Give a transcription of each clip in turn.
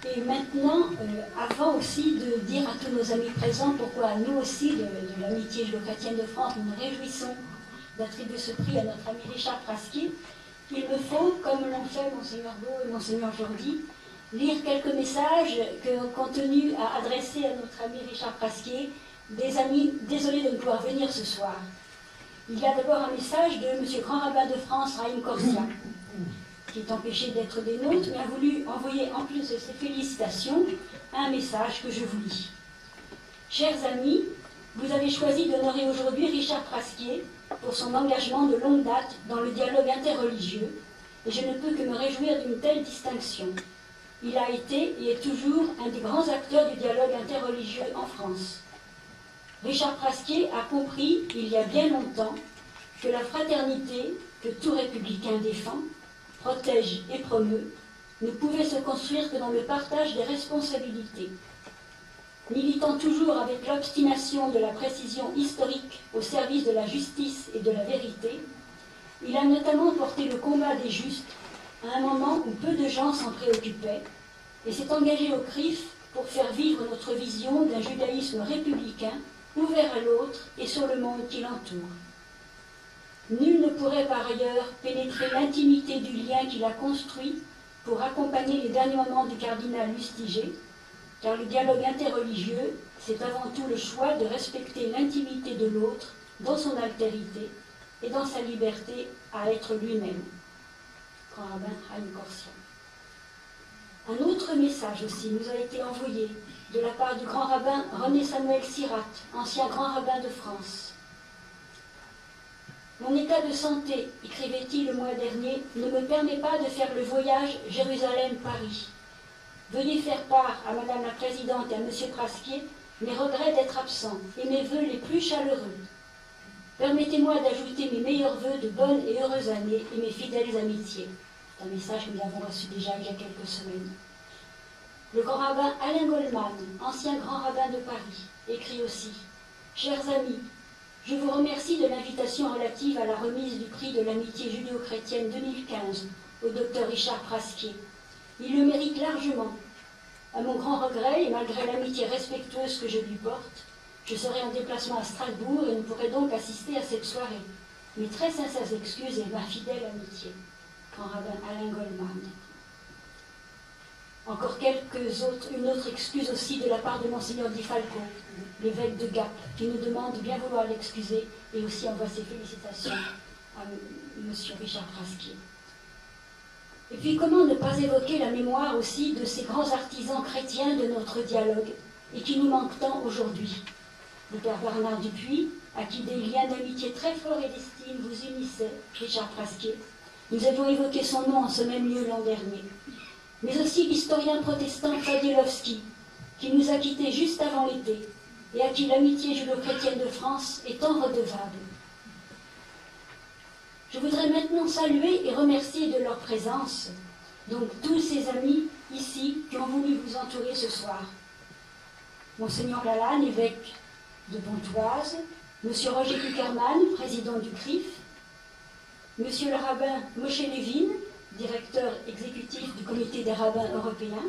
Et maintenant, avant aussi de dire à tous nos amis présents pourquoi nous aussi, de l'amitié judéo-chrétienne de France, nous nous réjouissons d'attribuer ce prix à notre ami Richard Prasquier, il me faut, comme l'ont fait Monseigneur Beau et Monseigneur Jordi, lire quelques messages qu'ont tenu à adresser à notre ami Richard Prasquier, des amis désolés de ne pouvoir venir ce soir. Il y a d'abord un message de M. Grand Rabbin de France, Raïm Corsia, qui est empêché d'être des nôtres, mais a voulu envoyer, en plus de ses félicitations, un message que je vous lis. Chers amis, vous avez choisi d'honorer aujourd'hui Richard Prasquier pour son engagement de longue date dans le dialogue interreligieux, et je ne peux que me réjouir d'une telle distinction. Il a été et est toujours un des grands acteurs du dialogue interreligieux en France. Richard Prasquier a compris, il y a bien longtemps, que la fraternité, que tout républicain défend, protège et promeut, ne pouvait se construire que dans le partage des responsabilités. Militant toujours avec l'obstination de la précision historique au service de la justice et de la vérité, il a notamment porté le combat des justes à un moment où peu de gens s'en préoccupaient, et s'est engagé au CRIF pour faire vivre notre vision d'un judaïsme républicain ouvert à l'autre et sur le monde qui l'entoure. Nul ne pourrait par ailleurs pénétrer l'intimité du lien qu'il a construit pour accompagner les derniers moments du cardinal Lustiger, car le dialogue interreligieux, c'est avant tout le choix de respecter l'intimité de l'autre dans son altérité et dans sa liberté à être lui-même. Grand rabbin Raïm Corsia. Un autre message aussi nous a été envoyé de la part du grand rabbin René-Samuel Sirat, ancien grand rabbin de France. Mon état de santé, écrivait-il le mois dernier, ne me permet pas de faire le voyage Jérusalem-Paris. Veuillez faire part à Madame la Présidente et à Monsieur Prasquier mes regrets d'être absent et mes vœux les plus chaleureux. Permettez-moi d'ajouter mes meilleurs vœux de bonnes et heureuses années et mes fidèles amitiés. C'est un message que nous avons reçu déjà il y a quelques semaines. Le grand rabbin Alain Goldman, ancien grand rabbin de Paris, écrit aussi « Chers amis, je vous remercie de l'invitation relative à la remise du prix de l'amitié judéo-chrétienne 2015 au docteur Richard Prasquier. Il le mérite largement. À mon grand regret, et malgré l'amitié respectueuse que je lui porte, je serai en déplacement à Strasbourg et ne pourrai donc assister à cette soirée. Mes très sincères excuses et ma fidèle amitié. Grand rabbin Alain Goldman. Encore une autre excuse aussi de la part de Monseigneur Di Falco, l'évêque de Gap, qui nous demande de bien vouloir l'excuser et aussi envoie ses félicitations à M. Richard Prasquier. Et puis comment ne pas évoquer la mémoire aussi de ces grands artisans chrétiens de notre dialogue et qui nous manquent tant aujourd'hui. Le père Bernard Dupuis, à qui des liens d'amitié très forts et d'estime vous unissaient, Richard Prasquier. Nous avions évoqué son nom en ce même lieu l'an dernier. Mais aussi l'historien protestant Fadielowski, qui nous a quittés juste avant l'été et à qui l'amitié judéo-chrétienne de France est tant redevable. Je voudrais maintenant saluer et remercier de leur présence, donc tous ces amis ici qui ont voulu vous entourer ce soir. Monseigneur Lalanne, évêque de Pontoise, Monsieur Roger Kuckerman, président du CRIF, Monsieur le rabbin Moshe Levin, directeur exécutif du comité des rabbins européens,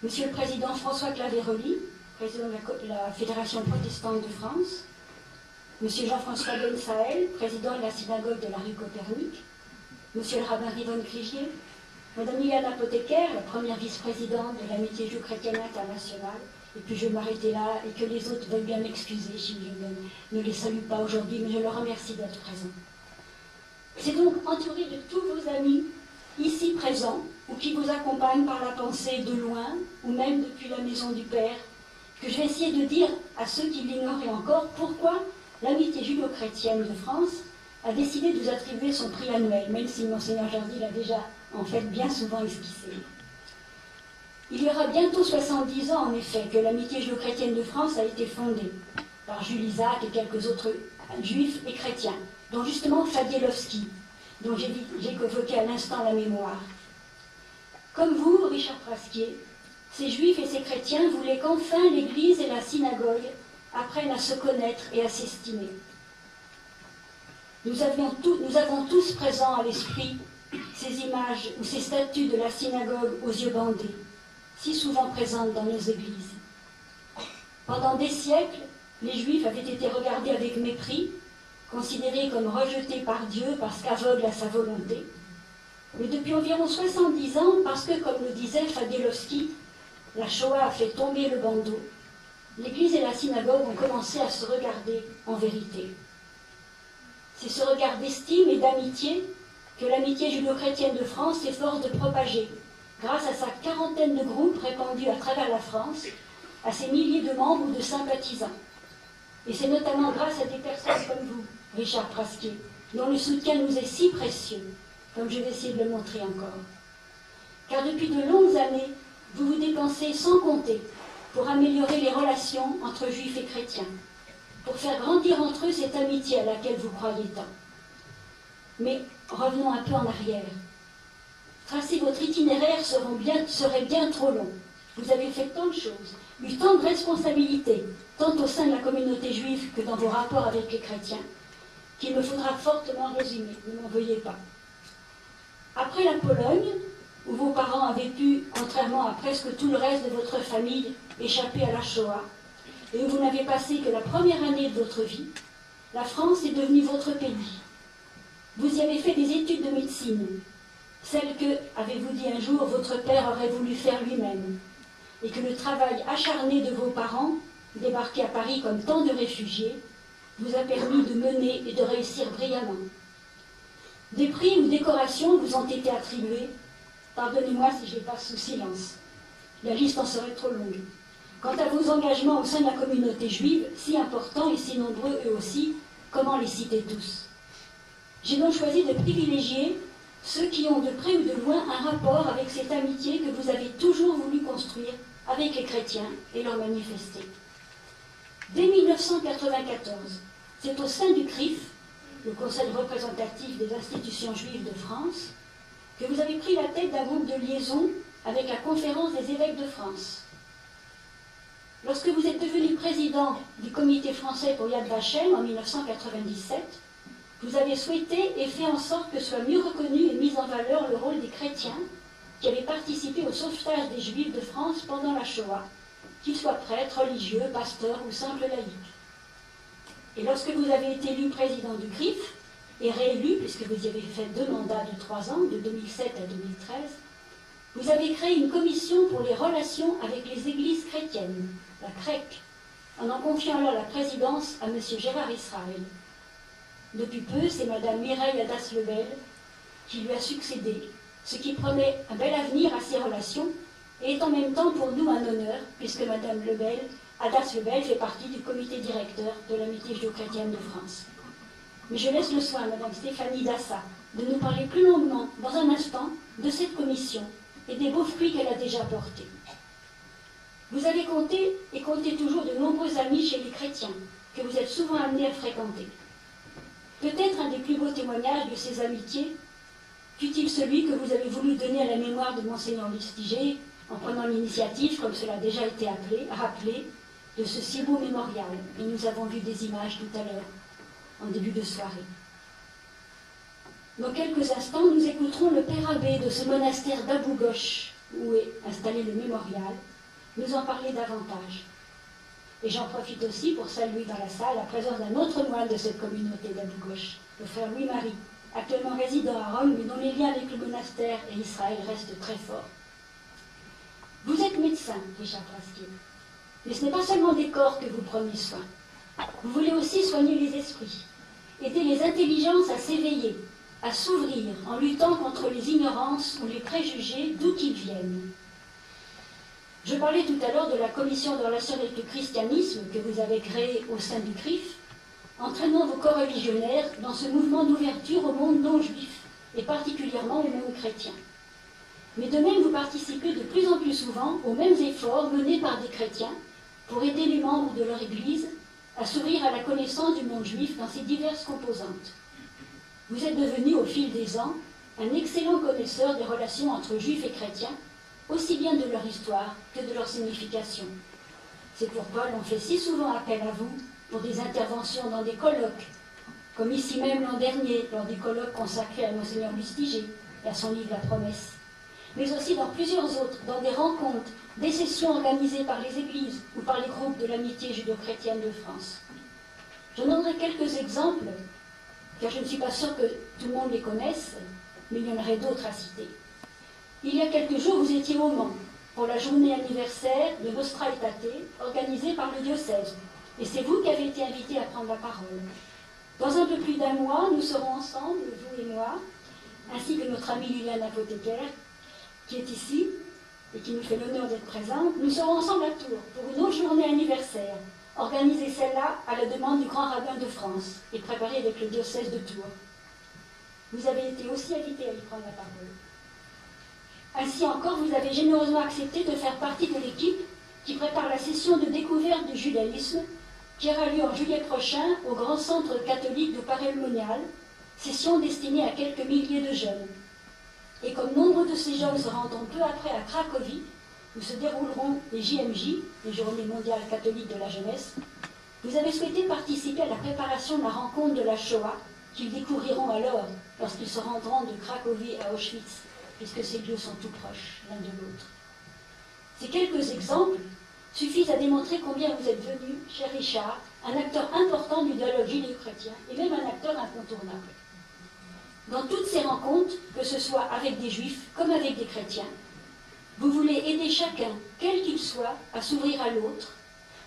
Monsieur le président François Claveroli, président de la Fédération protestante de France, Monsieur Jean-François Ben Sahel, président de la synagogue de la rue Copernic, Monsieur le rabbin Rivon Cligier, Madame Liliane Apothécaire, la première vice-présidente de l'Amitié Judéo-Chrétienne internationale, et puis je vais m'arrêter là et que les autres veulent bien m'excuser si je ne les salue pas aujourd'hui, mais je leur remercie d'être présents. C'est donc entouré de tous vos amis ici présents ou qui vous accompagnent par la pensée de loin ou même depuis la maison du Père que je vais essayer de dire à ceux qui l'ignoraient encore pourquoi l'Amitié judéo-chrétienne de France a décidé de vous attribuer son prix annuel, même si Monseigneur Jordi l'a déjà en fait bien souvent esquissé. Il y aura bientôt 70 ans en effet que l'Amitié judéo-chrétienne de France a été fondée par Jules Isaac et quelques autres juifs et chrétiens, dont justement Fadielowski, dont j'ai évoqué à l'instant la mémoire. Comme vous, Richard Prasquier, ces juifs et ces chrétiens voulaient qu'enfin l'Église et la synagogue apprennent à se connaître et à s'estimer. Nous avons tous présents à l'esprit ces images ou ces statues de la synagogue aux yeux bandés, si souvent présente dans nos églises. Pendant des siècles, les Juifs avaient été regardés avec mépris, considérés comme rejetés par Dieu parce qu'aveugles à sa volonté. Mais depuis environ 70 ans, parce que, comme le disait Fadielowski, la Shoah a fait tomber le bandeau, l'Église et la synagogue ont commencé à se regarder en vérité. C'est ce regard d'estime et d'amitié que l'amitié judéo-chrétienne de France s'efforce de propager, grâce à sa quarantaine de groupes répandus à travers la France, à ses milliers de membres ou de sympathisants. Et c'est notamment grâce à des personnes comme vous, Richard Prasquier, dont le soutien nous est si précieux, comme je vais essayer de le montrer encore. Car depuis de longues années, vous vous dépensez sans compter pour améliorer les relations entre juifs et chrétiens, pour faire grandir entre eux cette amitié à laquelle vous croyez tant. Mais revenons un peu en arrière. Tracer votre itinéraire serait bien trop long. Vous avez fait tant de choses, eu tant de responsabilités, tant au sein de la communauté juive que dans vos rapports avec les chrétiens, qu'il me faudra fortement résumer, ne m'en veuillez pas. Après la Pologne, où vos parents avaient pu, contrairement à presque tout le reste de votre famille, échapper à la Shoah, et où vous n'avez passé que la première année de votre vie, la France est devenue votre pays. Vous y avez fait des études de médecine, celles que, avez-vous dit un jour, votre père aurait voulu faire lui-même, et que le travail acharné de vos parents, débarqués à Paris comme tant de réfugiés, vous a permis de mener et de réussir brillamment. Des prix ou décorations vous ont été attribués. Pardonnez-moi si je les passe sous silence. La liste en serait trop longue. Quant à vos engagements au sein de la communauté juive, si importants et si nombreux eux aussi, comment les citer tous? J'ai donc choisi de privilégier ceux qui ont de près ou de loin un rapport avec cette amitié que vous avez toujours voulu construire avec les chrétiens et leur manifester. Dès 1994, c'est au sein du CRIF, le Conseil représentatif des institutions juives de France, que vous avez pris la tête d'un groupe de liaison avec la Conférence des évêques de France. Lorsque vous êtes devenu président du comité français pour Yad Vashem en 1997, vous avez souhaité et fait en sorte que soit mieux reconnu et mis en valeur le rôle des chrétiens qui avaient participé au sauvetage des Juifs de France pendant la Shoah, qu'ils soient prêtres, religieux, pasteurs ou simples laïcs. Et lorsque vous avez été élu président du CRIF, et réélu, puisque vous y avez fait 2 mandats de 3 ans, de 2007 à 2013, vous avez créé une commission pour les relations avec les églises chrétiennes, la CREC, en confiant alors la présidence à M. Gérard Israël. Depuis peu, c'est Mme Mireille Hadas-Lebel qui lui a succédé, ce qui promet un bel avenir à ces relations et est en même temps pour nous un honneur, puisque Mme Hadas-Lebel fait partie du comité directeur de l'Amitié judéo-chrétienne de France. Mais je laisse le soin à Mme Stéphanie Dassa de nous parler plus longuement, dans un instant, de cette commission et des beaux fruits qu'elle a déjà portés. Vous avez compté et comptez toujours de nombreux amis chez les chrétiens, que vous êtes souvent amenés à fréquenter. Peut-être un des plus beaux témoignages de ces amitiés fut-il celui que vous avez voulu donner à la mémoire de Monseigneur Lustiger en prenant l'initiative, comme cela a déjà été rappelé, de ce si beau mémorial. Et nous avons vu des images tout à l'heure, en début de soirée. Dans quelques instants, nous écouterons le père abbé de ce monastère d'Abou Ghosh, où est installé le mémorial, nous en parler davantage. Et j'en profite aussi pour saluer dans la salle la présence d'un autre moine de cette communauté d'Abou Ghosh, le frère Louis-Marie, actuellement résident à Rome, mais dont les liens avec le monastère et Israël restent très forts. Vous êtes médecin, Richard Prasquier, mais ce n'est pas seulement des corps que vous prenez soin. Vous voulez aussi soigner les esprits, aider les intelligences à s'éveiller, à s'ouvrir en luttant contre les ignorances ou les préjugés d'où qu'ils viennent. Je parlais tout à l'heure de la commission de relations avec le christianisme que vous avez créée au sein du CRIF, entraînant vos coreligionnaires dans ce mouvement d'ouverture au monde non juif, et particulièrement au monde chrétien. Mais de même, vous participez de plus en plus souvent aux mêmes efforts menés par des chrétiens pour aider les membres de leur Église à s'ouvrir à la connaissance du monde juif dans ses diverses composantes. Vous êtes devenu, au fil des ans, un excellent connaisseur des relations entre juifs et chrétiens, aussi bien de leur histoire que de leur signification. C'est pourquoi l'on fait si souvent appel à vous pour des interventions dans des colloques, comme ici même l'an dernier, lors du colloque consacré à Monseigneur Lustiger et à son livre La Promesse, mais aussi dans plusieurs autres, dans des rencontres, des sessions organisées par les églises ou par les groupes de l'amitié judéo-chrétienne de France. Je donnerai quelques exemples, car je ne suis pas sûre que tout le monde les connaisse, mais il y en aurait d'autres à citer. Il y a quelques jours, vous étiez au Mans pour la journée anniversaire de Nostra Aetate, organisée par le diocèse. Et c'est vous qui avez été invité à prendre la parole. Dans un peu plus d'un mois, nous serons ensemble, vous et moi, ainsi que notre amie Liliane Apothécaire, qui est ici et qui nous fait l'honneur d'être présente. Nous serons ensemble à Tours pour une autre journée anniversaire, organisée celle-là à la demande du grand rabbin de France et préparée avec le diocèse de Tours. Vous avez été aussi invité à y prendre la parole. Ainsi encore, vous avez généreusement accepté de faire partie de l'équipe qui prépare la session de découverte du judaïsme qui aura lieu en juillet prochain au Grand Centre catholique de Paray-le-Monial, session destinée à quelques milliers de jeunes. Et comme nombre de ces jeunes se rendront peu après à Cracovie, où se dérouleront les JMJ, les Journées mondiales catholiques de la jeunesse, vous avez souhaité participer à la préparation de la rencontre de la Shoah, qu'ils découvriront alors lorsqu'ils se rendront de Cracovie à Auschwitz, puisque ces lieux sont tout proches l'un de l'autre. Ces quelques exemples suffisent à démontrer combien vous êtes venu, cher Richard, un acteur important du dialogue judéo-chrétien et même un acteur incontournable. Dans toutes ces rencontres, que ce soit avec des juifs comme avec des chrétiens, vous voulez aider chacun, quel qu'il soit, à s'ouvrir à l'autre,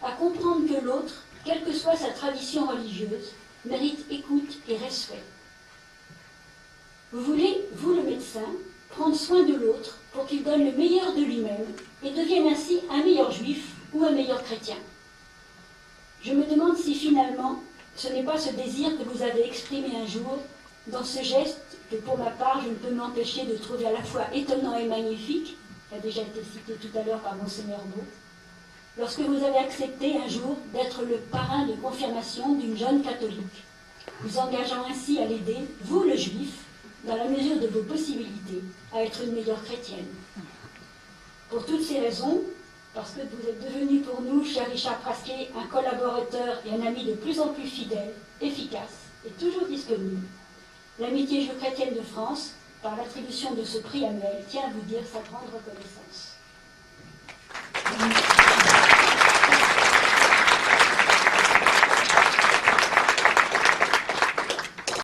à comprendre que l'autre, quelle que soit sa tradition religieuse, mérite écoute et respect. Vous voulez, vous le médecin, prendre soin de l'autre pour qu'il donne le meilleur de lui-même et devienne ainsi un meilleur juif ou un meilleur chrétien. Je me demande si finalement ce n'est pas ce désir que vous avez exprimé un jour dans ce geste que pour ma part je ne peux m'empêcher de trouver à la fois étonnant et magnifique, qui a déjà été cité tout à l'heure par Monseigneur Beau, lorsque vous avez accepté un jour d'être le parrain de confirmation d'une jeune catholique, vous engageant ainsi à l'aider, vous le juif, dans la mesure de vos possibilités, à être une meilleure chrétienne. Pour toutes ces raisons, parce que vous êtes devenu pour nous, cher Richard Prasquet, un collaborateur et un ami de plus en plus fidèle, efficace et toujours disponible, l'Amitié judéo-chrétienne de France, par l'attribution de ce prix annuel, tient à vous dire sa grande reconnaissance.